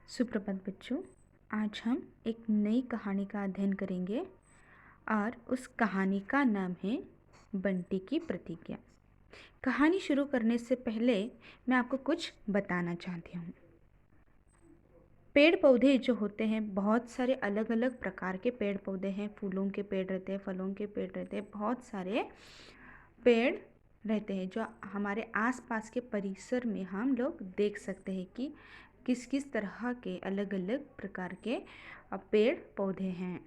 सुप्रभात बच्चों। आज हम एक नई कहानी का अध्ययन करेंगे और उस कहानी का नाम है बंटी की प्रतिज्ञा। कहानी शुरू करने से पहले मैं आपको कुछ बताना चाहती हूँ। पेड़ पौधे जो होते हैं, बहुत सारे अलग अलग प्रकार के पेड़ पौधे हैं। फूलों के पेड़ रहते हैं, फलों के पेड़ रहते हैं, बहुत सारे पेड़ रहते हैं जो हमारे आसपास के परिसर में हम लोग देख सकते हैं कि किस किस तरह के अलग अलग प्रकार के पेड़ पौधे हैं।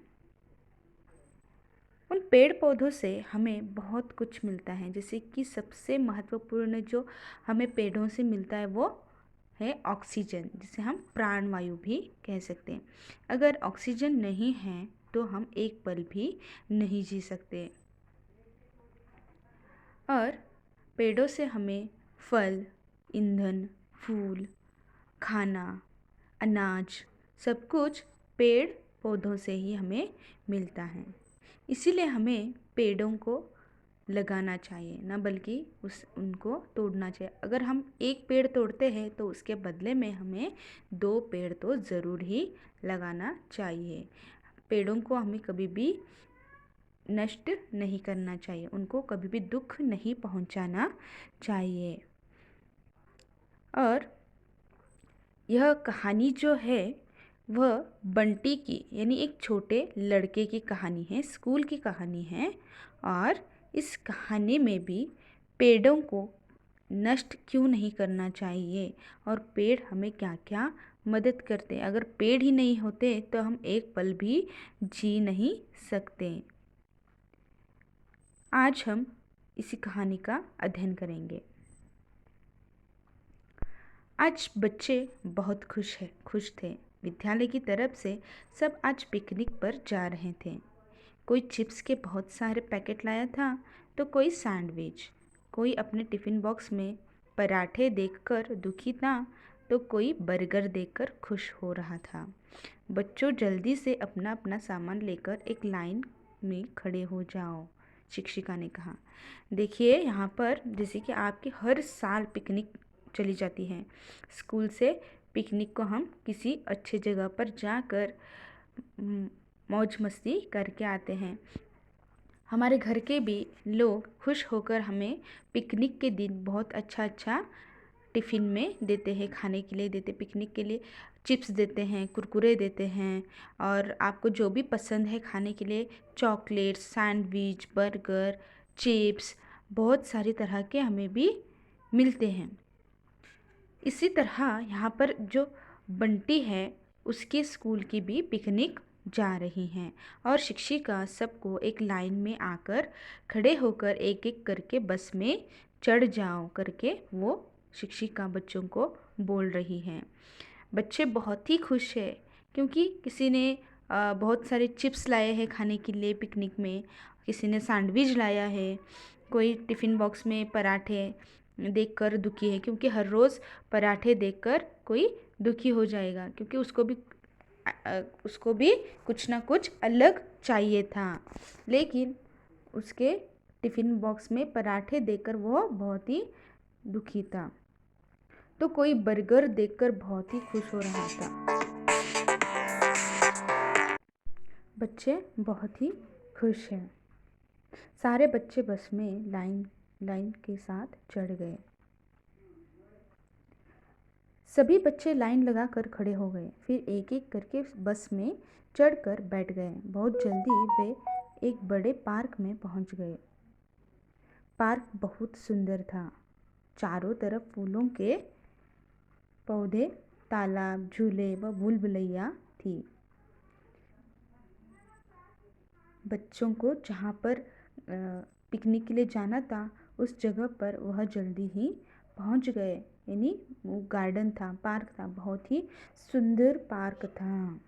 उन पेड़ पौधों से हमें बहुत कुछ मिलता है, जैसे कि सबसे महत्वपूर्ण जो हमें पेड़ों से मिलता है वो है ऑक्सीजन, जिसे हम प्राणवायु भी कह सकते हैं। अगर ऑक्सीजन नहीं है तो हम एक पल भी नहीं जी सकते। और पेड़ों से हमें फल, ईंधन, फूल, खाना, अनाज, सब कुछ पेड़ पौधों से ही हमें मिलता है। इसीलिए हमें पेड़ों को लगाना चाहिए, ना बल्कि उनको तोड़ना चाहिए। अगर हम एक पेड़ तोड़ते हैं तो उसके बदले में हमें 2 पेड़ तो ज़रूर ही लगाना चाहिए। पेड़ों को हमें कभी भी नष्ट नहीं करना चाहिए, उनको कभी भी दुख नहीं पहुंचाना चाहिए। और यह कहानी जो है वह बंटी की, यानी एक छोटे लड़के की कहानी है, स्कूल की कहानी है। और इस कहानी में भी पेड़ों को नष्ट क्यों नहीं करना चाहिए और पेड़ हमें क्या क्या मदद करते हैं। अगर पेड़ ही नहीं होते तो हम एक पल भी जी नहीं सकते। आज हम इसी कहानी का अध्ययन करेंगे। आज बच्चे बहुत खुश थे। विद्यालय की तरफ से सब आज पिकनिक पर जा रहे थे। कोई चिप्स के बहुत सारे पैकेट लाया था तो कोई सैंडविच। कोई अपने टिफ़िन बॉक्स में पराठे देखकर दुखी था तो कोई बर्गर देखकर खुश हो रहा था। बच्चों, जल्दी से अपना अपना सामान लेकर एक लाइन में खड़े हो जाओ, शिक्षिका ने कहा। देखिए, यहाँ पर जैसे कि आपकी हर साल पिकनिक चली जाती है। स्कूल से पिकनिक को हम किसी अच्छे जगह पर जाकर मौज मस्ती करके आते हैं। हमारे घर के भी लोग खुश होकर हमें पिकनिक के दिन बहुत अच्छा अच्छा टिफ़िन में देते हैं, खाने के लिए देते, पिकनिक के लिए चिप्स देते हैं, कुरकुरे देते हैं। और आपको जो भी पसंद है खाने के लिए, चॉकलेट्स, सैंडविच, बर्गर, चिप्स, बहुत सारी तरह के हमें भी मिलते हैं। इसी तरह यहाँ पर जो बंटी है उसके स्कूल की भी पिकनिक जा रही हैं और शिक्षिका सबको एक लाइन में आकर खड़े होकर एक एक करके बस में चढ़ जाओ करके वो शिक्षिका बच्चों को बोल रही हैं। बच्चे बहुत ही खुश है क्योंकि किसी ने बहुत सारे चिप्स लाए हैं खाने के लिए पिकनिक में, किसी ने सैंडविच लाया है, कोई टिफ़िन बॉक्स में पराठे देखकर दुखी है क्योंकि हर रोज़ पराठे देखकर कोई दुखी हो जाएगा, क्योंकि उसको भी कुछ ना कुछ अलग चाहिए था। लेकिन उसके टिफ़िन बॉक्स में पराठे देखकर वो बहुत ही दुखी था। तो कोई बर्गर देखकर बहुत ही खुश हो रहा था। बच्चे बहुत ही खुश हैं। सारे बच्चे बस में लाइन के साथ चढ़ गए। सभी बच्चे लाइन लगाकर खड़े हो गए, फिर एक एक करके बस में चढ़कर बैठ गए। बहुत जल्दी वे एक बड़े पार्क में पहुंच गए। पार्क बहुत सुंदर था। चारों तरफ फूलों के पौधे, तालाब, झूले व भूलभुलैया थी। बच्चों को जहाँ पर पिकनिक के लिए जाना था उस जगह पर वह जल्दी ही पहुँच गए। यानी वो गार्डन था, पार्क था, बहुत ही सुंदर पार्क था।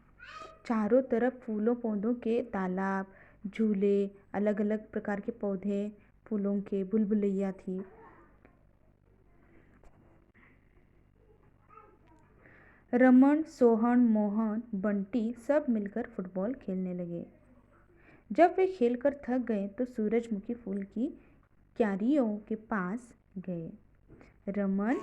चारों तरफ फूलों पौधों के तालाब, झूले, अलग अलग प्रकार के पौधे, फूलों के, भूलभुलैया थी। रमन, सोहन, मोहन, बंटी सब मिलकर फुटबॉल खेलने लगे। जब वे खेलकर थक गए तो सूरजमुखी फूल की क्यारियों के पास गए। रमन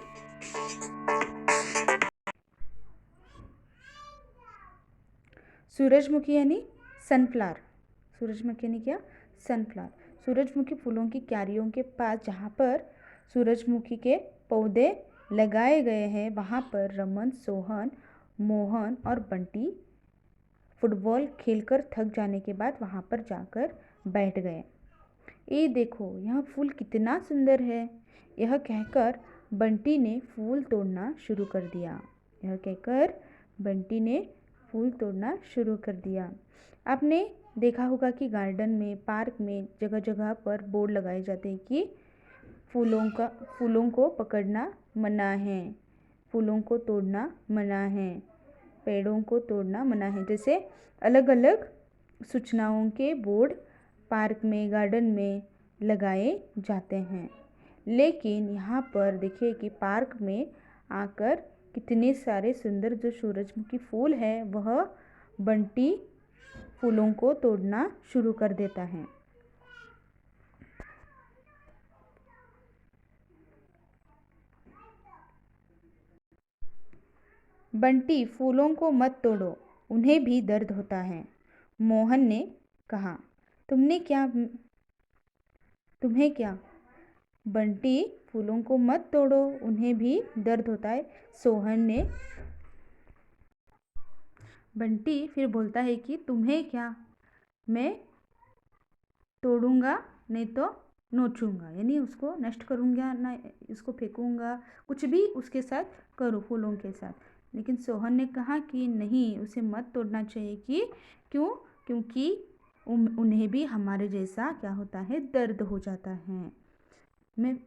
सूरजमुखी यानी सनफ्लावर, सूरजमुखी यानी क्या, सनफ्लावर। सूरजमुखी फूलों की क्यारियों के पास जहाँ पर सूरजमुखी के पौधे लगाए गए हैं वहाँ पर रमन, सोहन, मोहन और बंटी फुटबॉल खेलकर थक जाने के बाद वहाँ पर जाकर बैठ गए। ये देखो यह फूल कितना सुंदर है, यह कहकर बंटी ने फूल तोड़ना शुरू कर दिया। यह कहकर बंटी ने फूल तोड़ना शुरू कर दिया। आपने देखा होगा कि गार्डन में, पार्क में जगह जगह पर बोर्ड लगाए जाते हैं कि फूलों को पकड़ना मना है, फूलों को तोड़ना मना है, पेड़ों को तोड़ना मना है। जैसे अलग अलग सूचनाओं के बोर्ड पार्क में, गार्डन में लगाए जाते हैं। लेकिन यहाँ पर देखिए कि पार्क में आकर कितने सारे सुंदर जो सूरजमुखी फूल है वह बंटी फूलों को तोड़ना शुरू कर देता है। बंटी, फूलों को मत तोड़ो, उन्हें भी दर्द होता है, मोहन ने कहा। तुम्हें क्या? बंटी, फूलों को मत तोड़ो, उन्हें भी दर्द होता है, सोहन ने। बंटी फिर बोलता है कि तुम्हें क्या, मैं तोड़ूंगा नहीं तो नोचूंगा, यानी उसको नष्ट करूंगा ना, इसको फेंकूंगा, कुछ भी उसके साथ करूँ फूलों के साथ। लेकिन सोहन ने कहा कि नहीं, उसे मत तोड़ना चाहिए। क्योंकि उन्हें भी हमारे जैसा क्या होता है, दर्द हो जाता है। मैं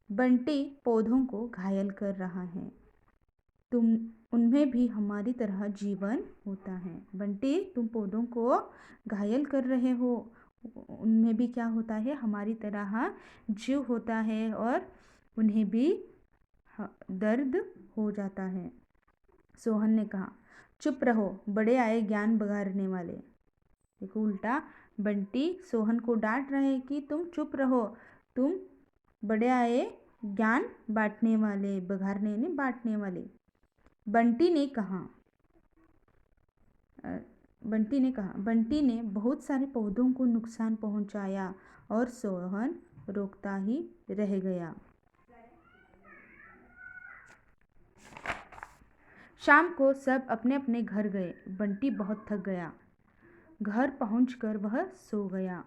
बंटी पौधों को घायल कर रहा है, उनमें भी हमारी तरह जीवन होता है। बंटी, तुम पौधों को घायल कर रहे हो, उनमें भी क्या होता है, हमारी तरह जीव होता है और उन्हें भी दर्द हो जाता है। सोहन ने कहा, चुप रहो, बड़े आए ज्ञान बघारने वाले। देखो उल्टा बंटी सोहन को डांट रहे हैं कि तुम चुप रहो, तुम बड़े आए ज्ञान बांटने वाले, बघारने नहीं बांटने वाले। बंटी ने बहुत सारे पौधों को नुकसान पहुंचाया और सोहन रोकता ही रह गया। शाम को सब अपने अपने घर गए। बंटी बहुत थक गया। घर पहुंचकर वह सो गया।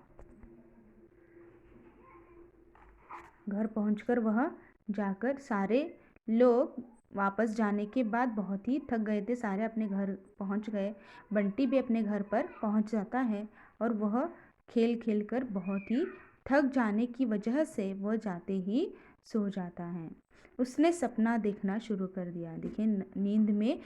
घर पहुंचकर वह जाकर सारे लोग वापस जाने के बाद बहुत ही थक गए थे, सारे अपने घर पहुंच गए। बंटी भी अपने घर पर पहुंच जाता है और वह खेल खेल कर बहुत ही थक जाने की वजह से वह जाते ही सो जाता है। उसने सपना देखना शुरू कर दिया। देखिए नींद में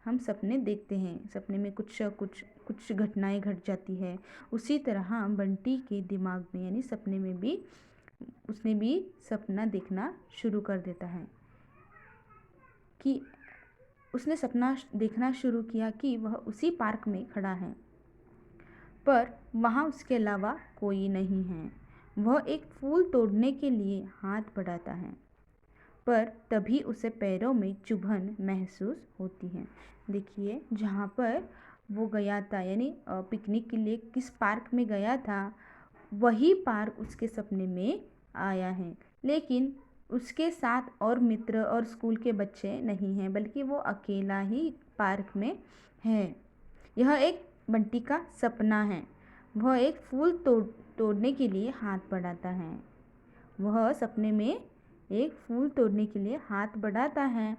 हम सपने देखते हैं, सपने में कुछ घटनाएं घट जाती है। उसी तरह बंटी के दिमाग में यानी सपने में भी उसने भी सपना देखना शुरू कर देता है कि उसने सपना देखना शुरू किया कि वह उसी पार्क में खड़ा है, पर वहाँ उसके अलावा कोई नहीं है। वह एक फूल तोड़ने के लिए हाथ बढ़ाता है, पर तभी उसे पैरों में चुभन महसूस होती है। देखिए जहाँ पर वो गया था, यानी पिकनिक के लिए किस पार्क में गया था, वही पार्क उसके सपने में आया है। लेकिन उसके साथ और मित्र और स्कूल के बच्चे नहीं हैं, बल्कि वो अकेला ही पार्क में है। यह एक बंटी का सपना है। वह एक फूल तोड़ने के लिए हाथ बढ़ाता है। वह सपने में एक फूल तोड़ने के लिए हाथ बढ़ाता है,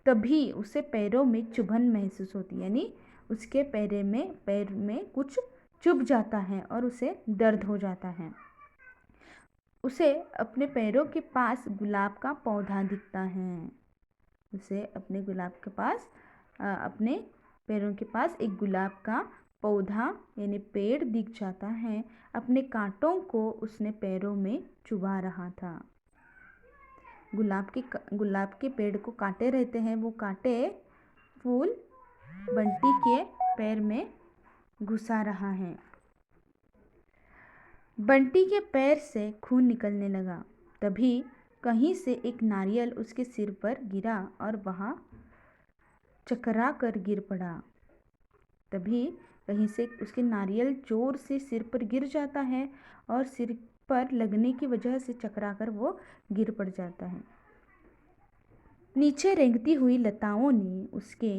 तभी उसे पैरों में चुभन महसूस होती है, यानी उसके पैर में कुछ चुभ जाता है और उसे दर्द हो जाता है। उसे अपने पैरों के पास गुलाब का पौधा दिखता है। उसे अपने पैरों के पास एक गुलाब का पौधा यानी पेड़ दिख जाता है। अपने कांटों को उसने पैरों में चुभा रहा था। गुलाब के पेड़ को कांटे रहते हैं, वो कांटे फूल बंटी के पैर में घुसा रहा है। बंटी के पैर से खून निकलने लगा। तभी कहीं से एक नारियल उसके सिर पर गिरा और वह चकरा कर गिर पड़ा। तभी कहीं से उसके नारियल जोर से सिर पर गिर जाता है और सिर पर लगने की वजह से चकरा कर वो गिर पड़ जाता है। नीचे रेंगती हुई लताओं ने उसके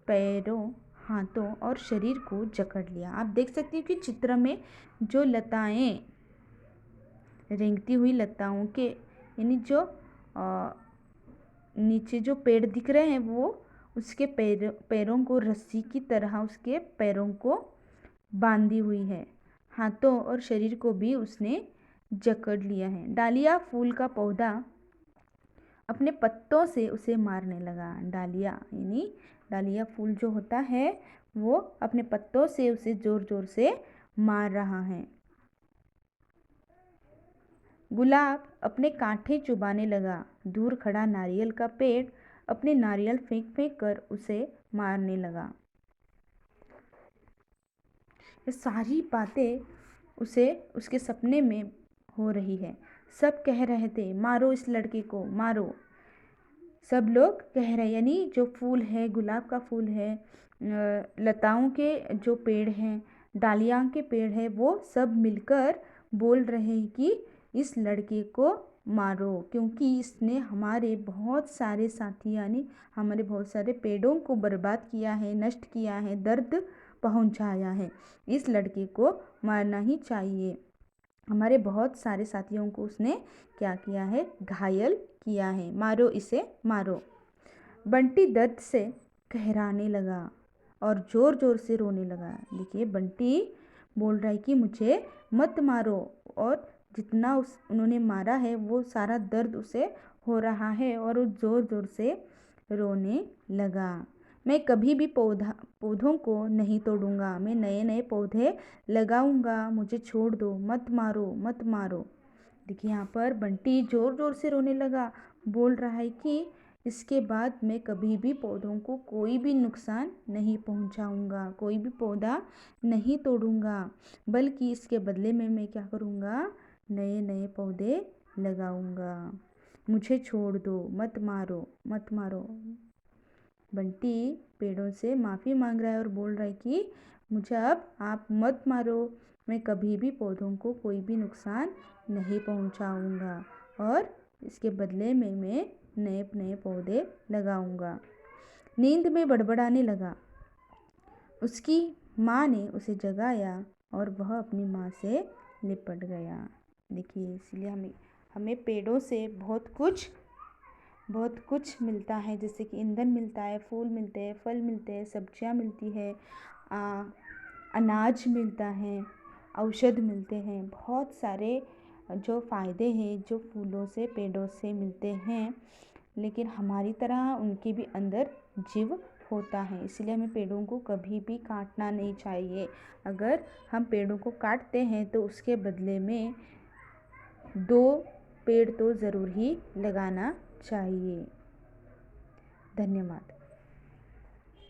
पैरों, हाथों और शरीर को जकड़ लिया। आप देख सकते हो कि चित्र में जो लताएं, रेंगती हुई लताओं के यानी जो नीचे जो पेड़ दिख रहे हैं वो उसके पैरों को रस्सी की तरह उसके पैरों को बांधी हुई है। हाथों और शरीर को भी उसने जकड़ लिया है। डालिया फूल का पौधा अपने पत्तों से उसे मारने लगा। डालिया यानी डालिया फूल जो होता है वो अपने पत्तों से उसे जोर जोर से मार रहा है। गुलाब अपने कांटे चुबाने लगा। दूर खड़ा नारियल का पेड़ अपने नारियल फेंक फेंक कर उसे मारने लगा। ये सारी बातें उसे उसके सपने में हो रही है। सब कह रहे थे मारो इस लड़के को, मारो। सब लोग कह रहे यानी जो फूल है, गुलाब का फूल है, लताओं के जो पेड़ हैं, डालिया के पेड़ है, वो सब मिलकर बोल रहे हैं कि इस लड़के को मारो, क्योंकि इसने हमारे बहुत सारे साथी यानी हमारे बहुत सारे पेड़ों को बर्बाद किया है, नष्ट किया है, दर्द पहुंचाया है। इस लड़के को मारना ही चाहिए। हमारे बहुत सारे साथियों को उसने क्या किया है, घायल किया है। मारो इसे, मारो। बंटी दर्द से कहराने लगा और ज़ोर ज़ोर से रोने लगा। देखिए बंटी बोल रहा है कि मुझे मत मारो, और जितना उन्होंने मारा है वो सारा दर्द उसे हो रहा है और वो ज़ोर ज़ोर से रोने लगा। मैं कभी भी पौधों को नहीं तोड़ूंगा, मैं नए नए पौधे लगाऊंगा, मुझे छोड़ दो, मत मारो, मत मारो। देखिए यहाँ पर बंटी ज़ोर ज़ोर से रोने लगा, बोल रहा है कि इसके बाद मैं कभी भी पौधों को कोई भी नुकसान नहीं पहुंचाऊंगा, कोई भी पौधा नहीं तोड़ूंगा, बल्कि इसके बदले में मैं क्या करूंगा, नए नए पौधे लगाऊंगा। मुझे छोड़ दो, मत मारो, मत मारो। बंटी पेड़ों से माफ़ी मांग रहा है और बोल रहा है कि मुझे अब आप मत मारो, मैं कभी भी पौधों को कोई भी नुकसान नहीं पहुंचाऊंगा और इसके बदले में मैं नए नए पौधे लगाऊंगा। नींद में बड़बड़ाने लगा। उसकी माँ ने उसे जगाया और वह अपनी माँ से लिपट गया। देखिए इसलिए हमें पेड़ों से बहुत कुछ मिलता है, जैसे कि ईंधन मिलता है, फूल मिलते हैं, फल मिलते हैं, सब्जियां मिलती है, अनाज मिलता है, औषध मिलते हैं। बहुत सारे जो फ़ायदे हैं जो फूलों से, पेड़ों से मिलते हैं, लेकिन हमारी तरह उनके भी अंदर जीव होता है। इसलिए हमें पेड़ों को कभी भी काटना नहीं चाहिए। अगर हम पेड़ों को काटते हैं तो उसके बदले में 2 पेड़ तो ज़रूर ही लगाना चाहिए। धन्यवाद।